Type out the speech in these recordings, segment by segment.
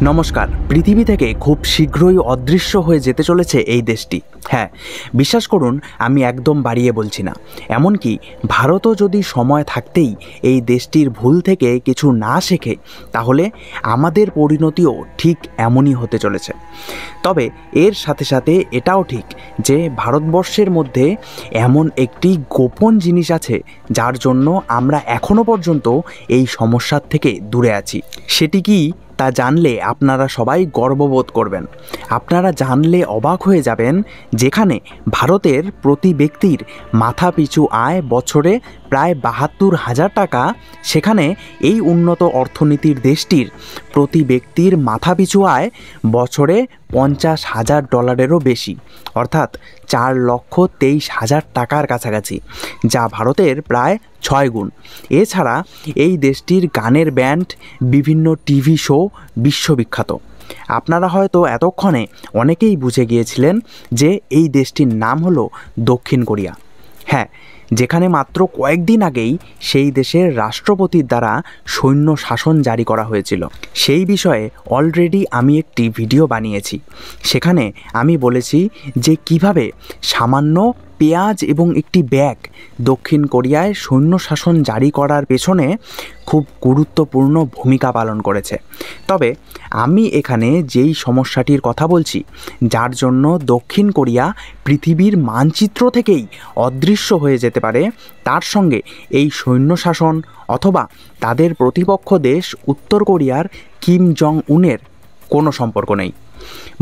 নমস্কার। পৃথিবী থেকে খুব শীঘ্রই অদৃশ্য হয়ে যেতে চলেছে এই দেশটি। হ্যাঁ, বিশ্বাস করুন, আমি একদম বাড়িয়ে বলছি না। এমনকি ভারতও যদি সময় থাকতেই এই দেশটির ভুল থেকে কিছু না শেখে, তাহলে আমাদের পরিণতিও ঠিক এমনই হতে চলেছে। তবে এর সাথে সাথে এটাও ঠিক যে ভারতবর্ষের মধ্যে এমন একটি গোপন জিনিস আছে যার জন্য আমরা এখনও পর্যন্ত এই সমস্যার থেকে দূরে আছি। সেটি কি তা জানলে আপনারা সবাই গর্ববোধ করবেন। আপনারা জানলে অবাক হয়ে যাবেন, যেখানে ভারতের প্রতি ব্যক্তির মাথাপিছু আয় বছরে প্রায় ৭২,০০০ টাকা, সেখানে এই উন্নত অর্থনীতির দেশটির প্রতি ব্যক্তির মাথাপিছু আয় বছরে $৫০,০০০ বেশি, অর্থাৎ ৪,২৩,০০০ টাকার কাছাকাছি, যা ভারতের প্রায় ৬ গুণ। এছাড়া এই দেশটির গানের ব্যান্ড, বিভিন্ন টিভি শো বিশ্ববিখ্যাত। আপনারা হয়তো এতক্ষণে অনেকেই বুঝে গিয়েছিলেন যে এই দেশটির নাম হলো দক্ষিণ কোরিয়া। হ্যাঁ, যেখানে মাত্র কয়েকদিন আগেই সেই দেশের রাষ্ট্রপতির দ্বারা সৈন্য শাসন জারি করা হয়েছিল। সেই বিষয়ে অলরেডি আমি একটি ভিডিও বানিয়েছি। সেখানে আমি বলেছি যে কিভাবে সামান্য পেঁয়াজ এবং একটি ব্যাগ দক্ষিণ কোরিয়ায় সৈন্য শাসন জারি করার পেছনে খুব গুরুত্বপূর্ণ ভূমিকা পালন করেছে। তবে আমি এখানে যেই সমস্যাটির কথা বলছি, যার জন্য দক্ষিণ কোরিয়া পৃথিবীর মানচিত্র থেকেই অদৃশ্য হয়ে যেতে পারে, তার সঙ্গে এই সৈন্য শাসন অথবা তাদের প্রতিপক্ষ দেশ উত্তর কোরিয়ার কিম জং উনের কোনো সম্পর্ক নেই।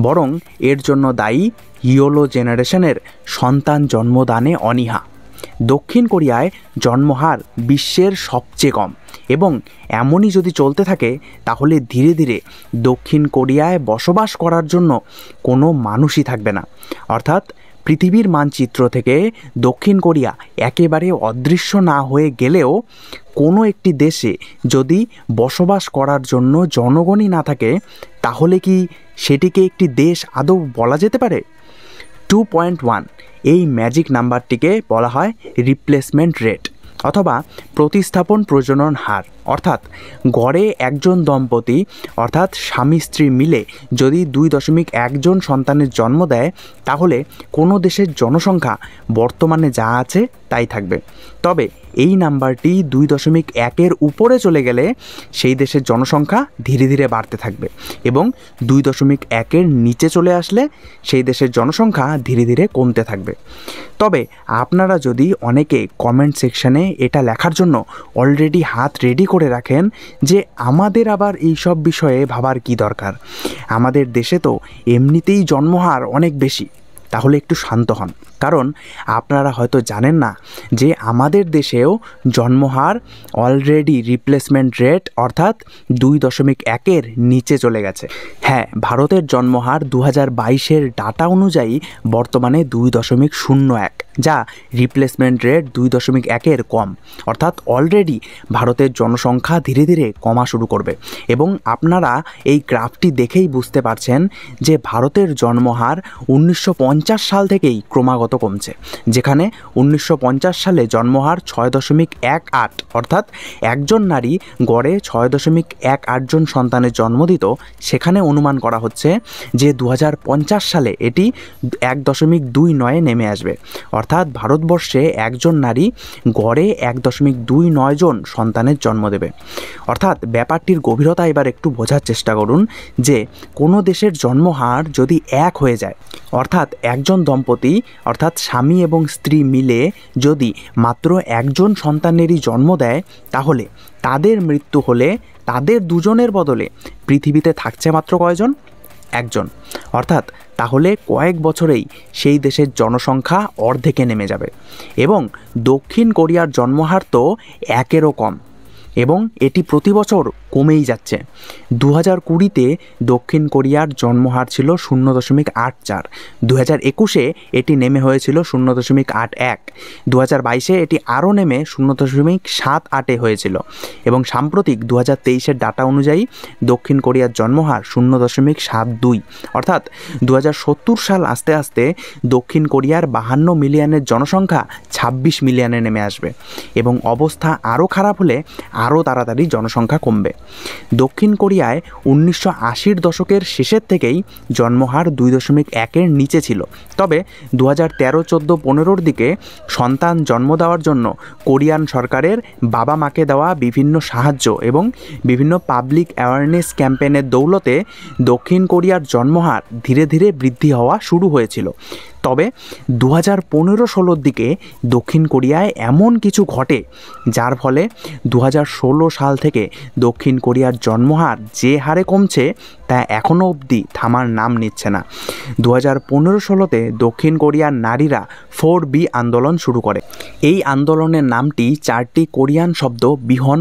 বরং এর জন্য দায়ী ইয়োলো জেনারেশনের সন্তান জন্মদানে অনীহা। দক্ষিণ কোরিয়ায় জন্মহার বিশ্বের সবচেয়ে কম, এবং এমনই যদি চলতে থাকে তাহলে ধীরে ধীরে দক্ষিণ কোরিয়ায় বসবাস করার জন্য কোনো মানুষই থাকবে না। অর্থাৎ পৃথিবীর মানচিত্র থেকে দক্ষিণ কোরিয়া একেবারে অদৃশ্য না হয়ে গেলেও কোনো একটি দেশে যদি বসবাস করার জন্য জনগণই না থাকে, তাহলে কি সেটিকে একটি দেশ আদৌ বলা যেতে পারে? 2.1 এই ম্যাজিক নাম্বারটিকে বলা হয় রিপ্লেসমেন্ট রেট অথবা প্রতিস্থাপন প্রজনন হার। অর্থাৎ গড়ে একজন দম্পতি অর্থাৎ স্বামী স্ত্রী মিলে যদি 2.1 জন সন্তানের জন্ম দেয়, তাহলে কোনো দেশের জনসংখ্যা বর্তমানে যা আছে তাই থাকবে। তবে এই নাম্বারটি 2.1-এর উপরে চলে গেলে সেই দেশের জনসংখ্যা ধীরে ধীরে বাড়তে থাকবে, এবং 2.1-এর নিচে চলে আসলে সেই দেশের জনসংখ্যা ধীরে ধীরে কমতে থাকবে। তবে আপনারা যদি অনেকে কমেন্ট সেকশানে এটা লেখার জন্য অলরেডি হাত রেডি করে রাখেন যে আমাদের আবার এই সব বিষয়ে ভাবার কি দরকার, আমাদের দেশে তো এমনিতেই জন্মহার অনেক বেশি, তাহলে একটু শান্ত হন। কারণ আপনারা হয়তো জানেন না যে আমাদের দেশেও জন্মহার অলরেডি রিপ্লেসমেন্ট রেট অর্থাৎ 2.1-এর নিচে চলে গেছে। হ্যাঁ, ভারতের জন্মহার 2022-এর ডাটা অনুযায়ী বর্তমানে 2.01, যা রিপ্লেসমেন্ট রেট 2.1-এর কম। অর্থাৎ অলরেডি ভারতের জনসংখ্যা ধীরে ধীরে কমা শুরু করবে, এবং আপনারা এই গ্রাফটি দেখেই বুঝতে পারছেন যে ভারতের জন্মহার 1950 সাল থেকেই ক্রমাগত কমছে। যেখানে 1950 সালে জন্মহার 6.18, অর্থাৎ একজন নারী গড়ে 6.18 জন সন্তানের জন্ম দিত, সেখানে অনুমান করা হচ্ছে যে 2050 সালে এটি 1.29 নেমে আসবে। অর্থাৎ ভারতবর্ষে একজন নারী গড়ে 1.29 জন সন্তানের জন্ম দেবে। অর্থাৎ ব্যাপারটির গভীরতা এবার একটু বোঝার চেষ্টা করুন যে কোনো দেশের জন্মহার যদি 1 হয়ে যায়, অর্থাৎ একজন দম্পতি অর্থাৎ স্বামী এবং স্ত্রী মিলে যদি মাত্র একজন সন্তানেরই জন্ম দেয়, তাহলে তাদের মৃত্যু হলে তাদের দুজনের বদলে পৃথিবীতে থাকছে মাত্র কয়জন? একজন। অর্থাৎ তাহলে কয়েক বছরেই সেই দেশের জনসংখ্যা অর্ধেকে নেমে যাবে, এবং দক্ষিণ কোরিয়ার জন্মহার তো 1-এরও কম, এবং এটি প্রতি বছর কমেই যাচ্ছে। 2020-তে দক্ষিণ কোরিয়ার জন্মহার ছিল 0.84, 2021-এ এটি নেমে হয়েছিল 0.81, 2022-এ এটি আরও নেমে 0.78-এ হয়েছিল, এবং সাম্প্রতিক 2023-এর ডাটা অনুযায়ী দক্ষিণ কোরিয়ার জন্মহার 0.72। অর্থাৎ 2070 সাল আসতে আসতে দক্ষিণ কোরিয়ার 52 মিলিয়নের জনসংখ্যা 26 মিলিয়নে নেমে আসবে, এবং অবস্থা আরও খারাপ হলে আরও তাড়াতাড়ি জনসংখ্যা কমবে। দক্ষিণ কোরিয়ায় 1980-র দশকের শেষের থেকেই জন্মহার 2.1-এর নিচে ছিল। তবে 2013-14-15-র দিকে সন্তান জন্ম দেওয়ার জন্য কোরিয়ান সরকারের বাবা মাকে দেওয়া বিভিন্ন সাহায্য এবং বিভিন্ন পাবলিক অ্যাওয়ারনেস ক্যাম্পেইনের দৌলতে দক্ষিণ কোরিয়ার জন্মহার ধীরে ধীরে বৃদ্ধি হওয়া শুরু হয়েছিল। তবে 2015-16-র দিকে দক্ষিণ কোরিয়ায় এমন কিছু ঘটে যার ফলে 2016 সাল থেকে দক্ষিণ কোরিয়ার জন্মহার যে হারে কমছে তা এখনও অবধি থামার নাম নিচ্ছে না। 2015-16-তে দক্ষিণ কোরিয়ার নারীরা 4B আন্দোলন শুরু করে। এই আন্দোলনের নামটি 4টি কোরিয়ান শব্দ বিহন,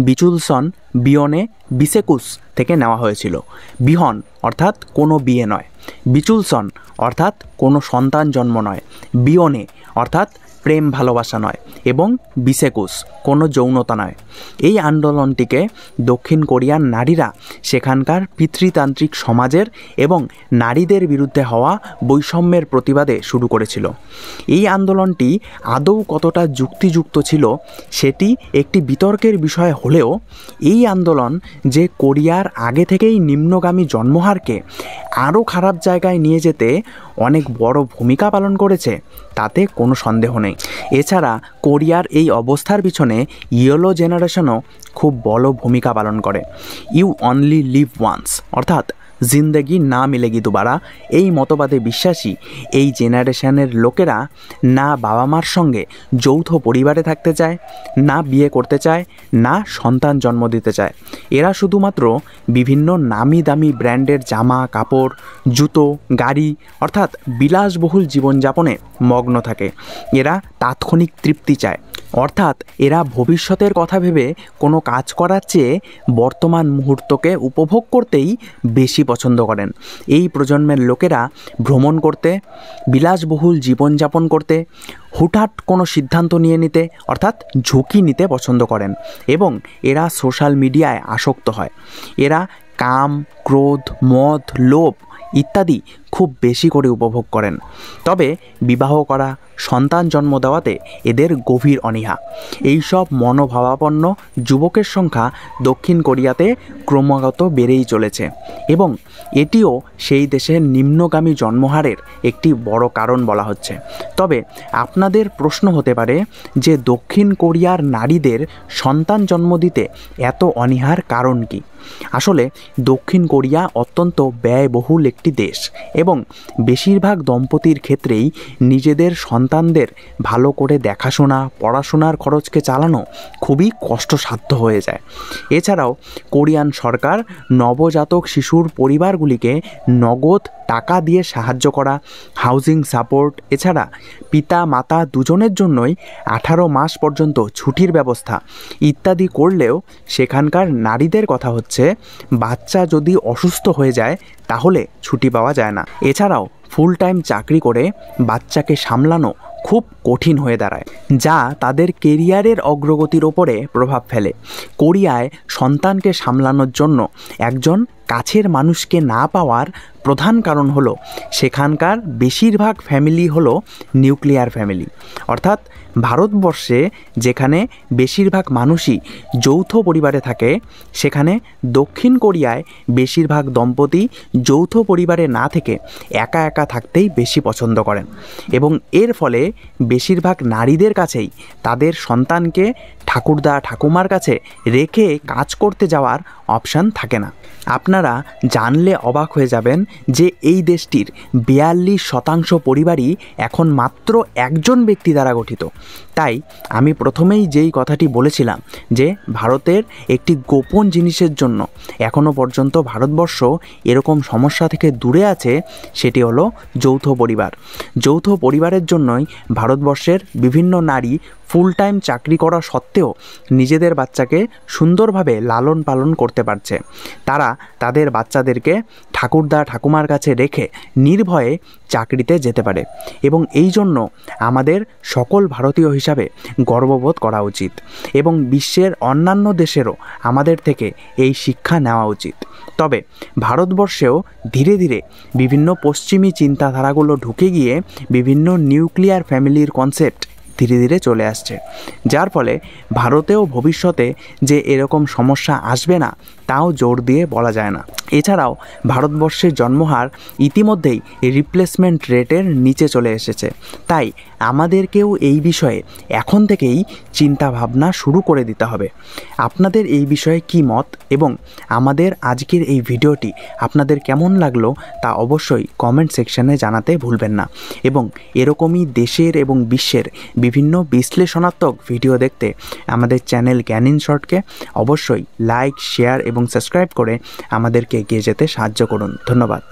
বিচুলসন, বিয়নে, বিসেকুস থেকে নেওয়া হয়েছিল। বিহন অর্থাৎ কোনো বিয়ে নয়, বিচুলসন অর্থাৎ কোনো সন্তান জন্ম নয়, বিয়নে অর্থাৎ প্রেম ভালোবাসা নয় এবং বিসেকুস কোনো যৌনতা নয়। এই আন্দোলনটিকে দক্ষিণ কোরিয়ার নারীরা সেখানকার পিতৃতান্ত্রিক সমাজের এবং নারীদের বিরুদ্ধে হওয়া বৈষম্যের প্রতিবাদে শুরু করেছিল। এই আন্দোলনটি আদৌ কতটা যুক্তিযুক্ত ছিল সেটি একটি বিতর্কের বিষয় হলেও এই আন্দোলন যে কোরিয়ার আগে থেকেই নিম্নগামী জন্মহারকে আরও খারাপ জায়গায় নিয়ে যেতে অনেক বড় ভূমিকা পালন করেছে তাতে কোনো সন্দেহ নেই। এছাড়া কোরিয়ার এই অবস্থার পিছনে ইয়েলো জেনারেশনও খুব বড় ভূমিকা পালন করে। ইউ অনলি লিভ ওয়ান্স অর্থাৎ জিন্দেগি না মিলেগি দুবারা এই মতবাদে বিশ্বাসী এই জেনারেশনের লোকেরা না বাবা মার সঙ্গে যৌথ পরিবারে থাকতে চায়, না বিয়ে করতে চায়, না সন্তান জন্ম দিতে চায়। এরা শুধুমাত্র বিভিন্ন নামি দামি ব্র্যান্ডের জামা কাপড়, জুতো, গাড়ি অর্থাৎ বিলাসবহুল জীবনযাপনে মগ্ন থাকে। এরা তাৎক্ষণিক তৃপ্তি চায়, অর্থাৎ এরা ভবিষ্যতের কথা ভেবে কোনো কাজ করার চেয়ে বর্তমান মুহূর্তকে উপভোগ করতেই বেশি পছন্দ করেন। এই প্রজন্মের লোকেরা ভ্রমণ করতে, বিলাসবহুল জীবনযাপন করতে, হুটহাট কোনো সিদ্ধান্ত নিয়ে নিতে অর্থাৎ ঝুঁকি নিতে পছন্দ করেন এবং এরা সোশ্যাল মিডিয়ায় আসক্ত হয়। এরা কাম, ক্রোধ, মদ, লোভ ইত্যাদি খুব বেশি করে উপভোগ করেন। তবে বিবাহ করা, সন্তান জন্ম দেওয়াতে এদের গভীর অনীহা। এইসব মনোভাবাপন্ন যুবকের সংখ্যা দক্ষিণ কোরিয়াতে ক্রমাগত বেড়েই চলেছে এবং এটিও সেই দেশের নিম্নগামী জন্মহারের একটি বড় কারণ বলা হচ্ছে। তবে আপনাদের প্রশ্ন হতে পারে যে দক্ষিণ কোরিয়ার নারীদের সন্তান জন্ম দিতে এত অনীহার কারণ কি? আসলে দক্ষিণ কোরিয়া অত্যন্ত ব্যয়বহুল একটি দেশ এবং বেশিরভাগ দম্পতির ক্ষেত্রেই নিজেদের সন্তানদের ভালো করে দেখাশোনা, পড়াশোনার খরচকে চালানো খুবই কষ্টসাধ্য হয়ে যায়। এছাড়াও কোরিয়ান সরকার নবজাতক শিশুর পরিবারগুলিকে নগদ টাকা দিয়ে সাহায্য করা, হাউজিং সাপোর্ট, এছাড়া পিতা মাতা দুজনের জন্যই 18 মাস পর্যন্ত ছুটির ব্যবস্থা ইত্যাদি করলেও সেখানকার নারীদের কথা হচ্ছে বাচ্চা যদি অসুস্থ হয়ে যায় তাহলে ছুটি পাওয়া যায় না। এছাড়াও ফুল টাইম চাকরি করে বাচ্চাকে সামলানো খুব কঠিন হয়ে দাঁড়ায়, যা তাদের কেরিয়ারের অগ্রগতির ওপরে প্রভাব ফেলে। কোরিয়ায় সন্তানকে সামলানোর জন্য একজন কাছের মানুষকে না পাওয়ার প্রধান কারণ হলো সেখানকার বেশিরভাগ ফ্যামিলি হলো নিউক্লিয়ার ফ্যামিলি, অর্থাৎ ভারতবর্ষে যেখানে বেশিরভাগ মানুষই যৌথ পরিবারে থাকে সেখানে দক্ষিণ কোরিয়ায় বেশিরভাগ দম্পতি যৌথ পরিবারে না থেকে একা একা থাকতেই বেশি পছন্দ করেন এবং এর ফলে বেশিরভাগ নারীদের কাছেই তাদের সন্তানকে ঠাকুরদা ঠাকুমার কাছে রেখে কাজ করতে যাওয়ার অপশান থাকে না। আপনারা জানলে অবাক হয়ে যাবেন যে এই দেশটির 42% পরিবারই এখন মাত্র একজন ব্যক্তি দ্বারা গঠিত। তাই আমি প্রথমেই যেই কথাটি বলেছিলাম যে ভারতের একটি গোপন জিনিসের জন্য এখনও পর্যন্ত ভারতবর্ষ এরকম সমস্যা থেকে দূরে আছে, সেটি হলো যৌথ পরিবার। যৌথ পরিবারের জন্যই ভারতবর্ষের বিভিন্ন নারী ফুল টাইম চাকরি করা সত্ত্বেও নিজেদের বাচ্চাকে সুন্দরভাবে লালন পালন করতে পারছে। তারা তাদের বাচ্চাদেরকে ঠাকুরদা ঠাকুমার কাছে রেখে নির্ভয়ে চাকরিতে যেতে পারে এবং এই জন্য আমাদের সকল ভারতীয় হিসাবে গর্ববোধ করা উচিত এবং বিশ্বের অন্যান্য দেশেরও আমাদের থেকে এই শিক্ষা নেওয়া উচিত। তবে ভারতবর্ষেও ধীরে ধীরে বিভিন্ন পশ্চিমী চিন্তাধারাগুলো ঢুকে গিয়ে বিভিন্ন নিউক্লিয়ার ফ্যামিলির কনসেপ্ট ধীরে ধীরে চলে আসছে, যার ফলে ভারতেও ভবিষ্যতে যে এরকম সমস্যা আসবে না তাও জোর দিয়ে বলা যায় না। এছাড়াও ভারতবর্ষের জন্মহার ইতিমধ্যেই রিপ্লেসমেন্ট রেটের নিচে চলে এসেছে, তাই আমাদেরকেও এই বিষয়ে এখন থেকেই চিন্তা ভাবনা শুরু করে দিতে হবে। আপনাদের এই বিষয়ে কি মত এবং আমাদের আজকের এই ভিডিওটি আপনাদের কেমন লাগলো তা অবশ্যই কমেন্ট সেকশনে জানাতে ভুলবেন না, এবং এরকমই দেশের এবং বিশ্বের বিভিন্ন বিশ্লেষণাত্মক ভিডিও দেখতে আমাদের চ্যানেল জ্ঞান ইন শর্টকে অবশ্যই লাইক, শেয়ার এবং সাবস্ক্রাইব করে আমাদেরকে এগিয়ে যেতে সাহায্য করুন। ধন্যবাদ।